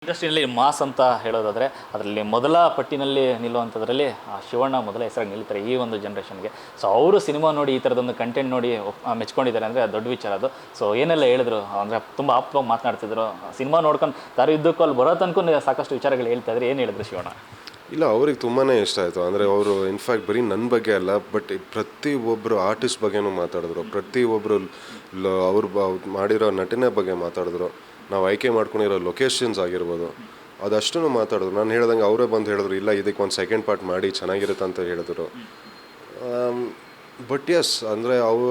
ಇಂಡಸ್ಟ್ರಿಯಲ್ಲಿ ಮಾಸ್ ಅಂತ ಹೇಳೋದಾದರೆ ಅದರಲ್ಲಿ ಮೊದಲ ಪಟ್ಟಿನಲ್ಲಿ ನಿಲ್ಲುವಂಥದ್ರಲ್ಲಿ ಶಿವಣ್ಣ ಮೊದಲ ಹೆಸರಾಗಿ ನಿಲ್ತಾರೆ ಈ ಒಂದು ಜನ್ರೇಷನ್ಗೆ. ಸೊ ಅವರು ಸಿನಿಮಾ ನೋಡಿ ಈ ಥರದೊಂದು ಕಂಟೆಂಟ್ ನೋಡಿ ಮೆಚ್ಕೊಂಡಿದ್ದಾರೆ ಅಂದರೆ ದೊಡ್ಡ ವಿಚಾರ ಅದು. ಸೊ ಏನೆಲ್ಲ ಹೇಳಿದ್ರು ಅಂದರೆ ತುಂಬ ಆಪ್ತವಾಗಿ ಮಾತನಾಡ್ತಿದ್ರು, ಸಿನಿಮಾ ನೋಡ್ಕೊಂಡು ದಾರಿ ಇದ್ದಕ್ಕೂ ಅಲ್ಲಿ ಬರೋ ತನಕ ಸಾಕಷ್ಟು ವಿಚಾರಗಳು ಹೇಳ್ತಾ ಇದ್ರು. ಏನು ಹೇಳಿದ್ರು ಶಿವಣ್ಣ? ಇಲ್ಲ, ಅವ್ರಿಗೆ ತುಂಬಾ ಇಷ್ಟ ಆಯಿತು. ಅಂದರೆ ಅವರು ಇನ್ಫ್ಯಾಕ್ಟ್ ಬರೀ ನನ್ನ ಬಗ್ಗೆ ಅಲ್ಲ, ಬಟ್ ಪ್ರತಿಯೊಬ್ಬರು ಆರ್ಟಿಸ್ಟ್ ಬಗ್ಗೆನೂ ಮಾತಾಡಿದ್ರು, ಪ್ರತಿಯೊಬ್ಬರು ಅವ್ರು ಮಾಡಿರೋ ನಟನೆ ಬಗ್ಗೆ ಮಾತಾಡಿದ್ರು, ನಾವು ಆಯ್ಕೆ ಮಾಡ್ಕೊಂಡಿರೋ ಲೊಕೇಶನ್ಸ್ ಆಗಿರ್ಬೋದು ಅದಷ್ಟೂ ಮಾತಾಡಿದ್ರು. ನಾನು ಹೇಳ್ದಂಗೆ ಅವರೇ ಬಂದು ಹೇಳಿದ್ರು, ಇಲ್ಲ ಇದಕ್ಕೆ ಒಂದು ಸೆಕೆಂಡ್ ಪಾರ್ಟ್ ಮಾಡಿ ಚೆನ್ನಾಗಿರುತ್ತೆ ಅಂತ ಹೇಳಿದ್ರು. ಬಟ್ ಎಸ್, ಅಂದರೆ ಅವು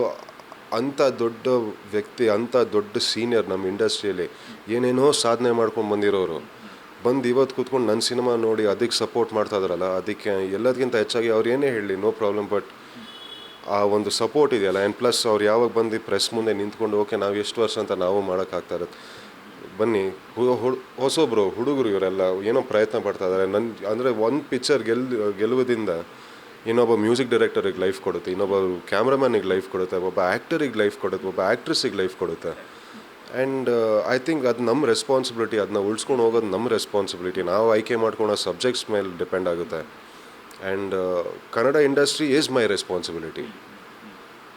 ಅಂಥ ದೊಡ್ಡ ವ್ಯಕ್ತಿ, ಅಂಥ ದೊಡ್ಡ ಸೀನಿಯರ್ ನಮ್ಮ ಇಂಡಸ್ಟ್ರಿಯಲ್ಲಿ ಏನೇನೋ ಸಾಧನೆ ಮಾಡ್ಕೊಂಡು ಬಂದಿರೋರು ಬಂದು ಇವತ್ತು ಕೂತ್ಕೊಂಡು ನನ್ನ ಸಿನಿಮಾ ನೋಡಿ ಅದಕ್ಕೆ ಸಪೋರ್ಟ್ ಮಾಡ್ತಾ ಇದ್ದಾರಲ್ಲ, ಅದಕ್ಕೆ ಎಲ್ಲದಕ್ಕಿಂತ ಹೆಚ್ಚಾಗಿ ಅವ್ರು ಏನೇ ಹೇಳಲಿ ನೋ ಪ್ರಾಬ್ಲಮ್, ಬಟ್ ಆ ಒಂದು ಸಪೋರ್ಟ್ ಇದೆಯಲ್ಲ. ಆ್ಯಂಡ್ ಪ್ಲಸ್ ಅವ್ರು ಯಾವಾಗ ಬಂದು ಪ್ರೆಸ್ ಮುಂದೆ ನಿಂತ್ಕೊಂಡು ಓಕೆ ನಾವು ಎಷ್ಟು ವರ್ಷ ಅಂತ ನಾವು ಮಾಡೋಕ್ಕಾಗ್ತಾ ಇರೋದು, ಬನ್ನಿ ಹೊಸೊಬ್ಬರು ಹುಡುಗರು ಇವರೆಲ್ಲ ಏನೋ ಪ್ರಯತ್ನ ಪಡ್ತಾ ಇದ್ದಾರೆ. ಅಂದರೆ ಒಂದು ಪಿಕ್ಚರ್ ಗೆಲ್ಲುವುದರಿಂದ ಇನ್ನೊಬ್ಬ ಮ್ಯೂಸಿಕ್ ಡೈರೆಕ್ಟರಿಗೆ ಲೈಫ್ ಕೊಡುತ್ತೆ, ಇನ್ನೊಬ್ಬ ಕ್ಯಾಮ್ರಾಮನ್ನಿಗೆ ಲೈಫ್ ಕೊಡುತ್ತೆ, ಒಬ್ಬ ಆ್ಯಕ್ಟರಿಗೆ ಲೈಫ್ ಕೊಡುತ್ತೆ, ಒಬ್ಬ ಆ್ಯಕ್ಟ್ರೆಸ್ಸಿಗೆ ಲೈಫ್ ಕೊಡುತ್ತೆ. ಆ್ಯಂಡ್ ಐ ಥಿಂಕ್ ಅದು ನಮ್ಮ ರೆಸ್ಪಾನ್ಸಿಬಿಲಿಟಿ, ಅದನ್ನ ಉಳಿಸ್ಕೊಂಡು ಹೋಗೋದು ನಮ್ಮ ರೆಸ್ಪಾನ್ಸಿಬಿಲಿಟಿ. ನಾವು ಆಯ್ಕೆ ಮಾಡ್ಕೊಳ್ಳೋ ಸಬ್ಜೆಕ್ಟ್ಸ್ ಮೇಲೆ ಡಿಪೆಂಡ್ ಆಗುತ್ತೆ. And Kannada industry is my responsibility,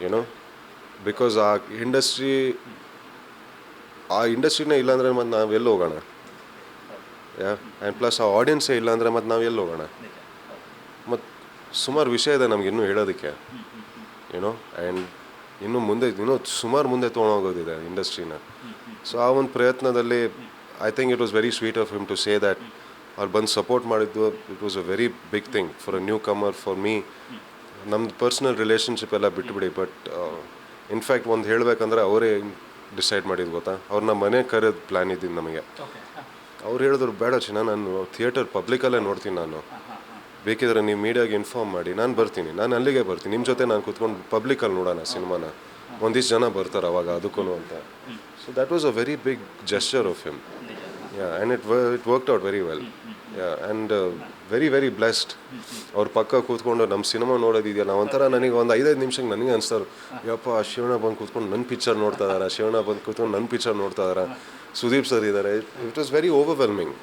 YONO, because ಆ ಇಂಡಸ್ಟ್ರಿನೇ ಇಲ್ಲಾಂದರೆ ಮತ್ತು ನಾವು ಎಲ್ಲಿ ಹೋಗೋಣ? ಆ್ಯಂಡ್ ಪ್ಲಸ್ ಆ ಆಡಿಯನ್ಸೇ ಇಲ್ಲಾಂದರೆ ಮತ್ತು ನಾವು ಎಲ್ಲಿ ಹೋಗೋಣ? ಮತ್ತು ಸುಮಾರು ವಿಷಯ ಇದೆ ನಮ್ಗೆ ಇನ್ನೂ ಹೇಳೋದಕ್ಕೆ, ಯುನೋ. ಆ್ಯಂಡ್ ಇನ್ನು ಮುಂದೆ ಸುಮಾರು ಮುಂದೆ ತೊಗೊಂಡೋಗೋದಿದೆ ಇಂಡಸ್ಟ್ರಿನ. ಸೊ ಆ ಒಂದು ಪ್ರಯತ್ನದಲ್ಲಿ I think it was very sweet of him to say that. ಅವ್ರು ಬಂದು ಸಪೋರ್ಟ್ ಮಾಡಿದ್ದು it was a very big thing for a newcomer, for me. ನಮ್ಮದು ಪರ್ಸ್ನಲ್ ರಿಲೇಷನ್ಶಿಪ್ ಎಲ್ಲ ಬಿಟ್ಟುಬಿಡಿ, ಬಟ್ ಇನ್ಫ್ಯಾಕ್ಟ್ ಒಂದು ಹೇಳಬೇಕಂದ್ರೆ ಅವರೇ ಡಿಸೈಡ್ ಮಾಡಿದ್ದು ಗೊತ್ತಾ. ಅವ್ರನ್ನ ಮನೆ ಕರೆಯೋದು ಪ್ಲ್ಯಾನ್ ಇದ್ದೀನಿ ನಮಗೆ. ಅವ್ರು ಹೇಳಿದ್ರು, ಬೇಡ ಚಿನ್ನ, ನಾನು ಥಿಯೇಟರ್ ಪಬ್ಲಿಕಲ್ಲೇ ನೋಡ್ತೀನಿ, ನಾನು ಬೇಕಿದ್ರೆ ನೀವು ಮೀಡಿಯಾಗೆ ಇನ್ಫಾರ್ಮ್ ಮಾಡಿ, ನಾನು ಬರ್ತೀನಿ, ನಾನು ಅಲ್ಲಿಗೆ ಬರ್ತೀನಿ, ನಿಮ್ಮ ಜೊತೆ ನಾನು ಕೂತ್ಕೊಂಡು ಪಬ್ಲಿಕಲ್ಲಿ ನೋಡೋಣ ಸಿನಿಮಾನ, ಒಂದಿಷ್ಟು ಜನ ಬರ್ತಾರೆ ಅವಾಗ ಅದಕ್ಕೂ ಅಂತ. So that was a very big gesture of him. And it worked out very well. And very very blessed. ಅವ್ರ ಪಕ್ಕ ಕೂತ್ಕೊಂಡು ನಮ್ಮ ಸಿನಿಮಾ ನೋಡೋದಿದೆಯಲ್ಲ, ಒಂಥರ ನನಗೆ ಒಂದು 5-5 ನಿಮಿಷಕ್ಕೆ ನನಗೆ ಅನಿಸ್ತಾರೆ, ಯಪ್ಪ ಶಿವಣ್ಣ ಬಂದು ಕೂತ್ಕೊಂಡು ನನ್ನ ಪಿಕ್ಚರ್ ನೋಡ್ತಾ ಇದ್ದಾರೆ, ಶಿವಣ್ಣ ಬಂದು ಕೂತ್ಕೊಂಡು ನನ್ನ ಪಿಕ್ಚರ್ ನೋಡ್ತಾ ಇದ್ದಾರೆ, ಸುದೀಪ್ ಸರ್ ಇದ್ದಾರೆ. It was very overwhelming.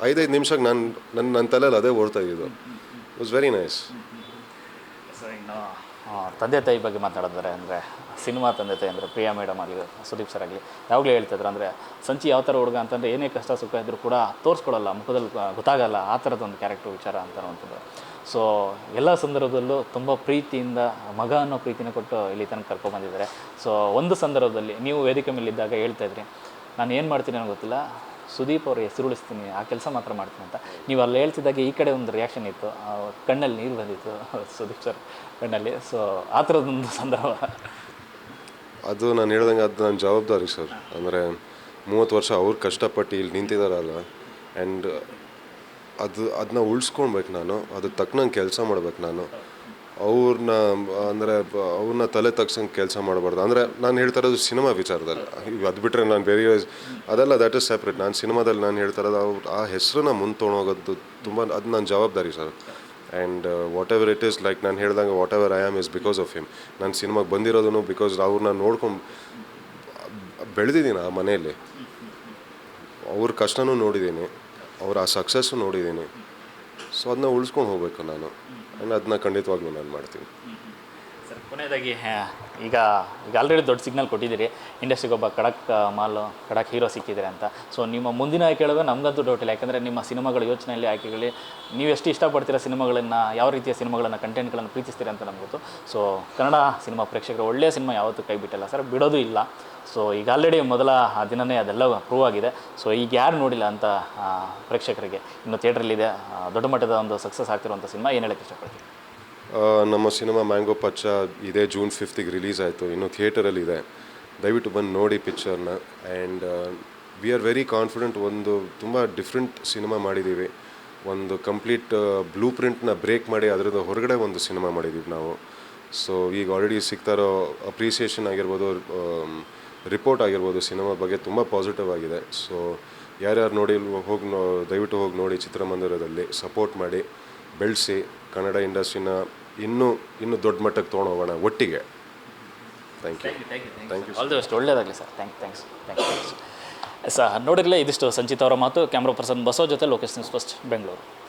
5-5 ನಿಮಿಷಕ್ಕೆ ನನ್ನ ತಲೆಯಲ್ಲಿ ಅದೇ ಓಡ್ತಾ ಇದ್ದಿದ್ದು. It was very nice. ಇನ್ನು ತಂದೆ ತಾಯಿ ಬಗ್ಗೆ ಮಾತಾಡಿದ್ರೆ ಅಂದರೆ ಸಿನಿಮಾ ತಂದೆ ತಾಯಿ ಅಂದರೆ ಪ್ರಿಯಾ ಮೇಡಮ್ ಆಗಲಿ ಸುದೀಪ್ ಸರ್ ಆಗಲಿ ಯಾವಾಗಲೂ ಹೇಳ್ತಿದ್ರು, ಅಂದರೆ ಸಂಚಿ ಯಾವ ಥರ ಹುಡುಗ ಅಂತಂದರೆ ಏನೇ ಕಷ್ಟ ಸುಖ ಇದ್ದರೂ ಕೂಡ ತೋರಿಸ್ಕೊಡಲ್ಲ, ಮುಖದಲ್ಲಿ ಗೊತ್ತಾಗಲ್ಲ, ಆ ಥರದೊಂದು ಕ್ಯಾರೆಕ್ಟರ್ ವಿಚಾರ ಅಂತನ್ನುವಂಥದ್ದು. ಸೊ ಎಲ್ಲ ಸಂದರ್ಭದಲ್ಲೂ ತುಂಬ ಪ್ರೀತಿಯಿಂದ ಮಗ ಅನ್ನೋ ಪ್ರೀತಿನ ಕೊಟ್ಟು ಇಲ್ಲಿ ತನಕ ಕರ್ಕೊಂಡ್ಬಂದಿದ್ದಾರೆ. ಸೊ ಒಂದು ಸಂದರ್ಭದಲ್ಲಿ ನೀವು ವೇದಿಕೆ ಮೇಲಿದ್ದಾಗ ಹೇಳ್ತಾಯಿದ್ರಿ, ನಾನು ಏನು ಮಾಡ್ತೀನಿ ಅನ್ನೋ ಗೊತ್ತಿಲ್ಲ, ಸುದೀಪ್ ಅವ್ರ ಹೆಸರು ಉಳಿಸ್ತೀನಿ, ಆ ಕೆಲಸ ಮಾತ್ರ ಮಾಡ್ತೀನಿ ಅಂತ. ನೀವು ಅಲ್ಲಿ ಹೇಳ್ತಿದ್ದಾಗೆ ಈ ಕಡೆ ಒಂದು ರಿಯಾಕ್ಷನ್ ಇತ್ತು, ಕಣ್ಣಲ್ಲಿ ನೀರು ಬಂದಿತ್ತು ಸುದೀಪ್ ಸರ್ ಕಣ್ಣಲ್ಲಿ. ಸೊ ಆ ಥರದೊಂದು ಸಂದರ್ಭ ಅದು ನಾನು ಹೇಳ್ದಂಗೆ ಅದು ನನ್ನ ಜವಾಬ್ದಾರಿ ಸರ್. ಅಂದರೆ 30 ವರ್ಷ ಅವ್ರು ಕಷ್ಟಪಟ್ಟು ಇಲ್ಲಿ ನಿಂತಿದ್ದಾರಲ್ಲ, ಆ್ಯಂಡ್ ಅದನ್ನ ಉಳಿಸ್ಕೊಳ್ಬೇಕು ನಾನು, ಅದು ತಕ್ಕನಂಗೆ ಕೆಲಸ ಮಾಡ್ಬೇಕು ನಾನು. ಅವ್ರನ್ನ ತಲೆ ತಗ್ಸಂಗೆ ಕೆಲಸ ಮಾಡಬಾರ್ದು. ಅಂದರೆ ನಾನು ಹೇಳ್ತಾ ಇರೋದು ಸಿನಿಮಾ ವಿಚಾರದಲ್ಲಿ, ಅದು ಬಿಟ್ಟರೆ ನಾನು ಬೇರೆ ಅದೆಲ್ಲ ದ್ಯಾಟ್ ಇಸ್ ಸೆಪ್ರೇಟ್. ನಾನು ಸಿನಿಮಾದಲ್ಲಿ ನಾನು ಹೇಳ್ತಾ ಇರೋದು ಆ ಹೆಸರನ್ನ ಮುಂದೆ ತೊಗೊಂಡೋಗೋದು ತುಂಬ, ಅದು ನನ್ನ ಜವಾಬ್ದಾರಿ sir. And what ever it is, like ನಾನು ಹೇಳ್ದಂಗೆ what ever I am is because of him. ನಾನು ಸಿನಿಮಾಗೆ ಬಂದಿರೋದು ಬಿಕಾಸ್ ಅವ್ರನ್ನ ನೋಡ್ಕೊಂಡು ಬೆಳೆದಿದ್ದೀನಿ ಆ ಮನೆಯಲ್ಲಿ. ಅವ್ರ ಕಷ್ಟನೂ ನೋಡಿದ್ದೀನಿ, ಅವ್ರ ಆ ಸಕ್ಸಸ್ಸು ನೋಡಿದ್ದೀನಿ. ಸೊ ಅದನ್ನ ಉಳಿಸ್ಕೊಂಡು ಹೋಗ್ಬೇಕು ನಾನು, ಆ್ಯಂಡ್ ಅದನ್ನ ಖಂಡಿತವಾಗ್ಲೂ ನಾನು ಮಾಡ್ತೀನಿ. ಸರ್ ಕೊನೆಯದಾಗಿ ಈಗ ಆಲ್ರೆಡಿ ದೊಡ್ಡ ಸಿಗ್ನಲ್ ಕೊಟ್ಟಿದ್ದೀರಿ, ಇಂಡಸ್ಟ್ರಿಗೆ ಒಬ್ಬ ಖಡಕ್ ಹೀರೋ ಸಿಕ್ಕಿದ್ದೀರಿ ಅಂತ. ಸೊ ನಿಮ್ಮ ಮುಂದಿನ ಆಯ್ಕೆಗಳು ನಮಗಂತೂ ಡೌಟ್ ಇಲ್ಲ, ಯಾಕಂದರೆ ನಿಮ್ಮ ಸಿನಿಮಾಗಳ ಯೋಚನೆಯಲ್ಲಿ ಆಯ್ಕೆಗಳಲ್ಲಿ ನೀವು ಎಷ್ಟು ಇಷ್ಟಪಡ್ತೀರ ಸಿನಿಮಾಗಳನ್ನು, ಯಾವ ರೀತಿಯ ಸಿನಿಮಾಗಳನ್ನು ಕಂಟೆಂಟ್ಗಳನ್ನು ಪ್ರೀತಿಸ್ತೀರಿ ಅಂತ ನಮ್ಗೆ ಗೊತ್ತು. ಸೊ ಕನ್ನಡ ಸಿನಿಮಾ ಪ್ರೇಕ್ಷಕರು ಒಳ್ಳೆಯ ಸಿನಿಮಾ ಯಾವತ್ತೂ ಕೈ ಬಿಟ್ಟಿಲ್ಲ ಸರ್, ಬಿಡೋದು ಇಲ್ಲ. ಸೊ ಈಗ ಆಲ್ರೆಡಿ ಮೊದಲ ದಿನವೇ ಅದೆಲ್ಲ ಪ್ರೂವ್ ಆಗಿದೆ. ಸೊ ಈಗ ಯಾರು ನೋಡಿಲ್ಲ ಅಂತ ಪ್ರೇಕ್ಷಕರಿಗೆ ಇನ್ನು ಥಿಯೇಟ್ರಲ್ಲಿದೆ ದೊಡ್ಡ ಮಟ್ಟದ ಒಂದು ಸಕ್ಸಸ್ ಆಗ್ತಿರುವಂಥ ಸಿನಿಮಾ ಏನು ಹೇಳೋಕ್ಕೆ ಇಷ್ಟಪಡ್ತೀವಿ? ನಮ್ಮ ಸಿನಿಮಾ ಮ್ಯಾಂಗೋ ಪಚ್ಚ ಇದೇ June 5th ರಿಲೀಸ್ ಆಯಿತು, ಇನ್ನು ಥಿಯೇಟರಲ್ಲಿದೆ. ದಯವಿಟ್ಟು ಬಂದು ನೋಡಿ ಪಿಕ್ಚರ್ನ. And we are very confident. ಒಂದು ತುಂಬ ಡಿಫ್ರೆಂಟ್ ಸಿನಿಮಾ ಮಾಡಿದ್ದೀವಿ, ಒಂದು ಕಂಪ್ಲೀಟ್ ಬ್ಲೂ ಪ್ರಿಂಟ್ನ ಬ್ರೇಕ್ ಮಾಡಿ ಅದರದ್ದು ಹೊರಗಡೆ ಒಂದು ಸಿನಿಮಾ ಮಾಡಿದ್ದೀವಿ ನಾವು. ಸೊ ಈಗ ಆಲ್ರೆಡಿ ಸಿಗ್ತಾ ಇರೋ ಅಪ್ರಿಸಿಯೇಷನ್ ಆಗಿರ್ಬೋದು, ರಿಪೋರ್ಟ್ ಆಗಿರ್ಬೋದು ಸಿನಿಮಾ ಬಗ್ಗೆ ತುಂಬ ಪಾಸಿಟಿವ್ ಆಗಿದೆ. ಸೊ ಯಾರ್ಯಾರು ನೋಡಿ ದಯವಿಟ್ಟು ಹೋಗಿ ನೋಡಿ, ಚಿತ್ರಮಂದಿರದಲ್ಲಿ ಸಪೋರ್ಟ್ ಮಾಡಿ, ಬೆಳೆಸಿ ಕನ್ನಡ ಇಂಡಸ್ಟ್ರಿನ ಇನ್ನೂ ದೊಡ್ಡ ಮಟ್ಟಕ್ಕೆ ತೊಗೊಂಡೋಗೋಣ ಒಟ್ಟಿಗೆ. Thank you. All the best. ಒಳ್ಳೆಯದಾಗಲಿ ಸರ್. ಥ್ಯಾಂಕ್ಸ್. ನೋಡಿರಲೇ ಇದಿಷ್ಟು ಸಂಚಿತ್ ಅವರ ಮಾತು. ಕ್ಯಾಮ್ರಾ ಪರ್ಸನ್ ಬಸವ ಜೊತೆ ಲೋಕೇಶ್ ನ್ಯೂಸ್ ಫಸ್ಟ್ ಬೆಂಗಳೂರು.